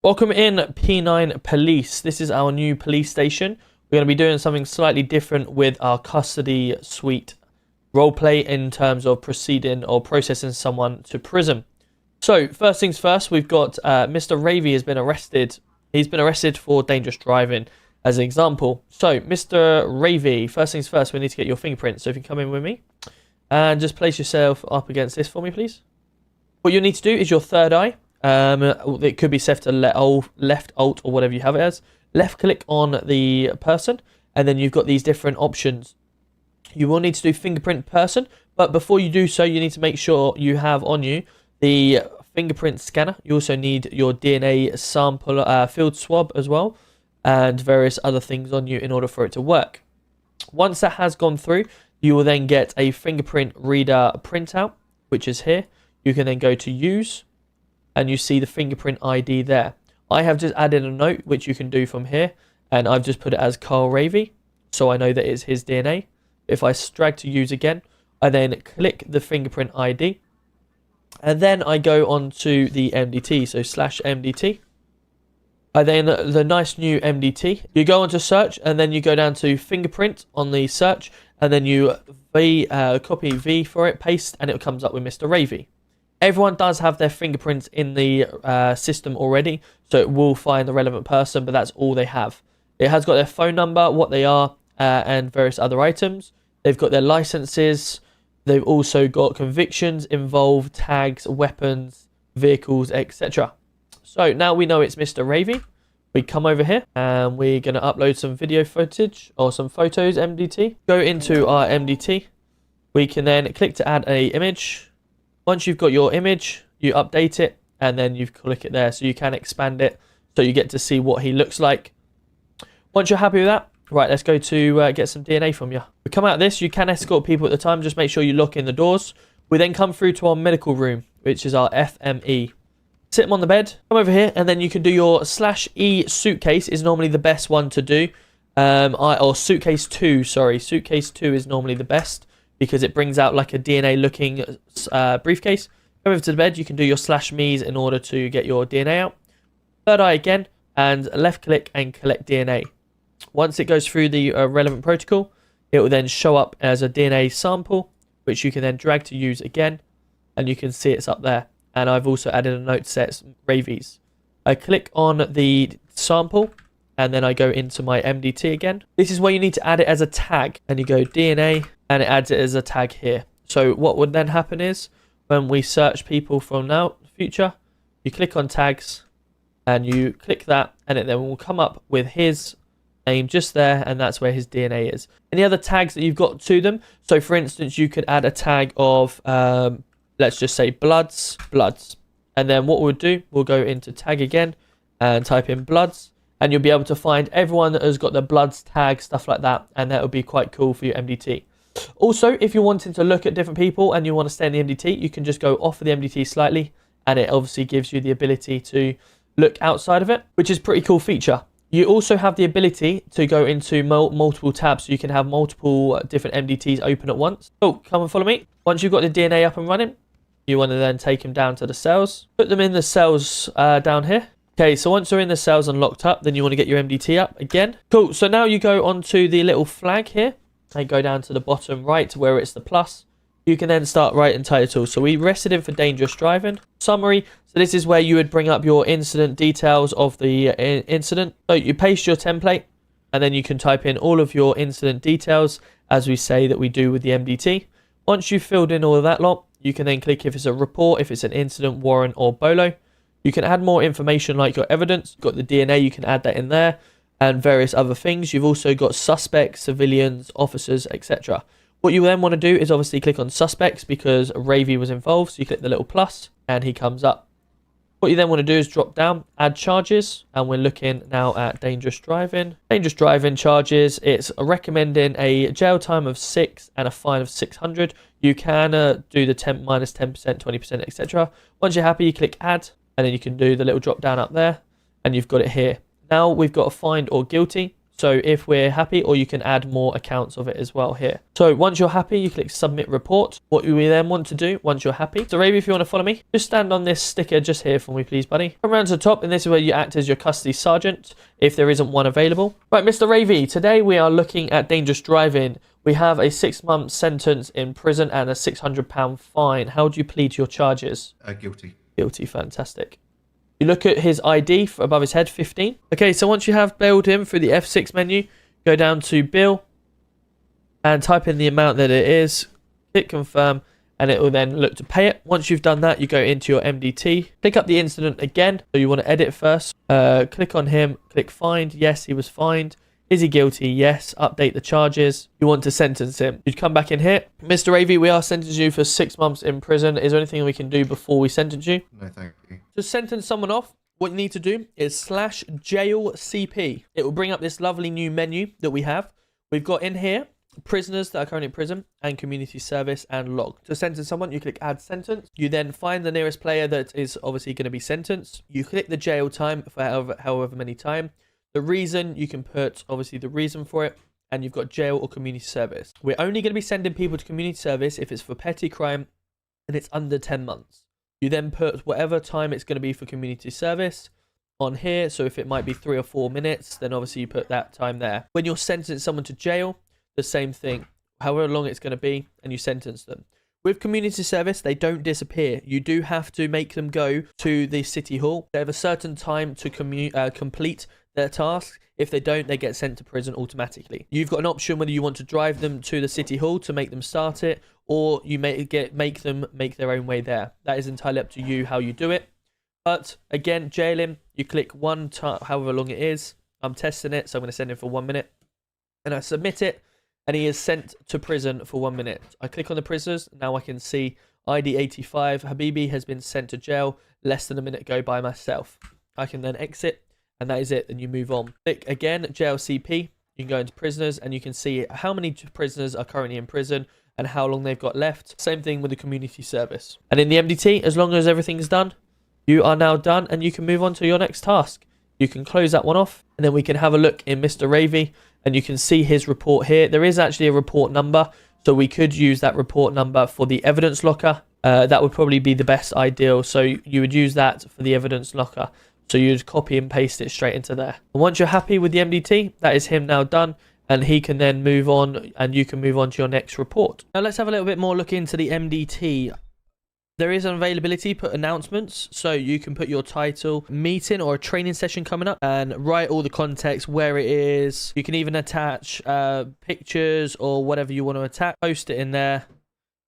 Welcome in P9 Police. This is our new police station. We're going to be doing something slightly different with our custody suite roleplay in terms of proceeding or processing someone to prison. So first things first, we've got Mr. Ravy has been arrested. He's been arrested for dangerous driving as an example. So Mr. Ravy, first things first, we need to get your fingerprints. So if you can come in with me and just place yourself up against this for me, please. What you need to do is your third eye. It could be set to left alt or whatever you have it as. Left click on the person, and then you've got these different options. You will need to do fingerprint person, but before you do so, you need to make sure you have on you the fingerprint scanner. You also need your DNA sample field swab as well, and various other things on you in order for it to work. Once that has gone through, you will then get a fingerprint reader printout, which is here. You can then go to use, and you see the fingerprint ID there. I have just added a note, which you can do from here, and I've just put it as Carl Ravy, so I know that it's his DNA. If I drag to use again, I then click the fingerprint ID, and then I go on to the MDT, so /MDT. I then, the nice new MDT, you go on to search, and then you go down to fingerprint on the search, and then you copy V for it, paste, and it comes up with Mr. Ravy. Everyone does have their fingerprints in the system already, so it will find the relevant person, but that's all they have. It has got their phone number, what they are, and various other items. They've got their licenses. They've also got convictions involved, tags, weapons, vehicles, etc. So now we know it's Mr. Ravy. We come over here and we're going to upload some video footage or some photos, MDT. Go into our MDT. We can then click to add an image. Once you've got your image, you update it, and then you click it there, so you can expand it, so you get to see what he looks like. Once you're happy with that, right, let's go to get some DNA from you. We come out of this, you can escort people at the time, just make sure you lock in the doors. We then come through to our medical room, which is our FME. Sit them on the bed, come over here, and then you can do your /E suitcase is normally the best one to do. Or suitcase 2, sorry, suitcase 2 is normally the best, because it brings out like a DNA looking briefcase. Come over to the bed, you can do your /me's in order to get your DNA out. Third eye again, and left click and collect DNA. Once it goes through the relevant protocol, it will then show up as a DNA sample, which you can then drag to use again, and you can see it's up there. And I've also added a note that says Ravy's. I click on the sample, and then I go into my MDT again. This is where you need to add it as a tag, and you go DNA, and it adds it as a tag here. So what would then happen is, when we search people from now, future, you click on tags, and you click that, and it then will come up with his name just there, and that's where his DNA is. Any other tags that you've got to them, so for instance, you could add a tag of, let's just say bloods, and then what we'll do, we'll go into tag again, and type in bloods, and you'll be able to find everyone that has got the bloods tag, stuff like that, and that would be quite cool for your MDT. Also, if you're wanting to look at different people and you want to stay in the MDT, you can just go off of the MDT slightly, and it obviously gives you the ability to look outside of it, which is a pretty cool feature. You also have the ability to go into multiple tabs, so you can have multiple different MDTs open at once. So come and follow me. Once you've got the DNA up and running, you want to then take them down to the cells, put them in the cells down here. Okay, so once they're in the cells and locked up, then you want to get your MDT up again. Cool, so now you go onto the little flag here, and go down to the bottom right where it's the plus. You can then start writing title. So we arrested him for dangerous driving. Summary. So this is where you would bring up your incident details of the incident. So you paste your template, and then you can type in all of your incident details, as we say that we do with the MDT. Once you've filled in all of that lot, you can then click if it's a report, if it's an incident, warrant, or BOLO. You can add more information like your evidence. You've got the DNA, you can add that in there, and various other things. You've also got suspects, civilians, officers, etc. What you then want to do is obviously click on suspects, because Ravy was involved, so you click the little plus and he comes up. What you then want to do is drop down, add charges, and we're looking now at dangerous driving. Dangerous driving charges, it's recommending a jail time of 6 and a fine of 600. You can do the -10%, 20%, etc. Once you're happy, you click add, and then you can do the little drop down up there, and you've got it here. Now we've got a fined or guilty. So if we're happy, or you can add more accounts of it as well here. So once you're happy, you click submit report. What we then want to do once you're happy, so Ravi, if you want to follow me, just stand on this sticker just here for me, please, buddy. Come around to the top, and this is where you act as your custody sergeant if there isn't one available. Right, Mr. Ravi, today we are looking at dangerous driving. We have a 6-month sentence in prison and a £600 fine. How do you plead to your charges? Guilty. Guilty, fantastic. You look at his ID above his head, 15. Okay, so once you have bailed him through the F6 menu, go down to bill and type in the amount that it is, click confirm, and it will then look to pay it. Once you've done that, you go into your MDT, click up the incident again. So you want to edit first, click on him, click find. Yes, he was fined. Is he guilty? Yes. Update the charges. You want to sentence him. You'd come back in here. Mr. Ravi, we are sentencing you for 6 months in prison. Is there anything we can do before we sentence you? No, thank you. To sentence someone off, what you need to do is /jailcp. It will bring up this lovely new menu that we have. We've got in here prisoners that are currently in prison and community service and log. To sentence someone, you click add sentence. You then find the nearest player that is obviously going to be sentenced. You click the jail time for however many time. The reason, you can put obviously the reason for it, and you've got jail or community service. We're only going to be sending people to community service if it's for petty crime and it's under 10 months. You then put whatever time it's going to be for community service on here. So if it might be 3 or 4 minutes, then obviously you put that time there. When you're sentencing someone to jail, the same thing, however long it's going to be, and you sentence them. With community service, they don't disappear. You do have to make them go to the city hall. They have a certain time to complete their task. If they don't, they get sent to prison automatically. You've got an option whether you want to drive them to the city hall to make them start it, or you make them make their own way there. That is entirely up to you how you do it. But again, jail him. You click one time, however long it is. I'm testing it, so I'm going to send him for 1 minute, and I submit it. And he is sent to prison for 1 minute. I click on the prisoners. Now I can see ID 85. Habibi has been sent to jail less than a minute ago by myself. I can then exit, and that is it. Then you move on. Click again, JLCP. You can go into prisoners, and you can see how many prisoners are currently in prison and how long they've got left. Same thing with the community service. And in the MDT, as long as everything's done, you are now done, and you can move on to your next task. You can close that one off, and then we can have a look in Mr. Ravi, and you can see his report here. There is actually a report number, so we could use that report number for the evidence locker. That would probably be the best ideal. So you would use that for the evidence locker. So you'd copy and paste it straight into there. And once you're happy with the MDT, that is him now done, and he can then move on, and you can move on to your next report. Now let's have a little bit more look into the MDT. There is an availability, put announcements, so you can put your title, meeting or a training session coming up, and write all the context, where it is. You can even attach pictures or whatever you want to attach, post it in there,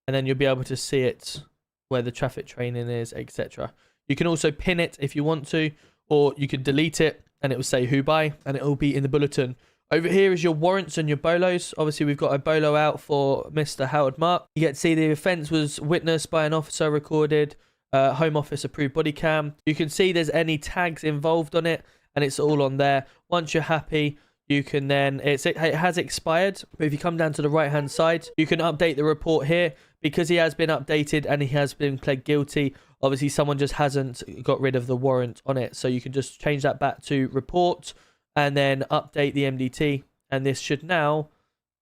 and then you'll be able to see it where the traffic training is, etc. You can also pin it if you want to, or you could delete it and it will say who by, and it will be in the bulletin. Over here is your warrants and your bolos. Obviously, we've got a bolo out for Mr. Howard Mark. You get to see the offence was witnessed by an officer, recorded, Home Office approved body cam. You can see there's any tags involved on it, and it's all on there. Once you're happy, you can then, it has expired, but if you come down to the right hand side, you can update the report here. Because he has been updated and he has been pled guilty, obviously someone just hasn't got rid of the warrant on it. So you can just change that back to report, and then update the MDT, and this should now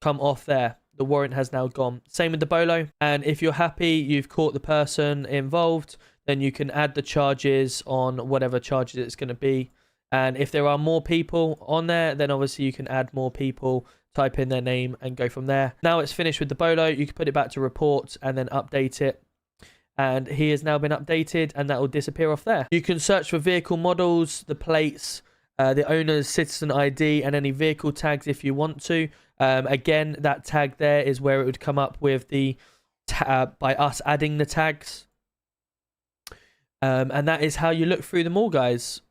come off there. The warrant has now gone. Same with the bolo, and if you're happy you've caught the person involved, then you can add the charges on whatever charges it's going to be. And if there are more people on there, then obviously you can add more people, type in their name, and go from there. Now it's finished with the bolo, you can put it back to report and then update it. And he has now been updated, and that will disappear off there. You can search for vehicle models, the plates, the owner's citizen ID, and any vehicle tags if you want to. Again, that tag there is where it would come up with the by us adding the tags. And that is how you look through them all, guys.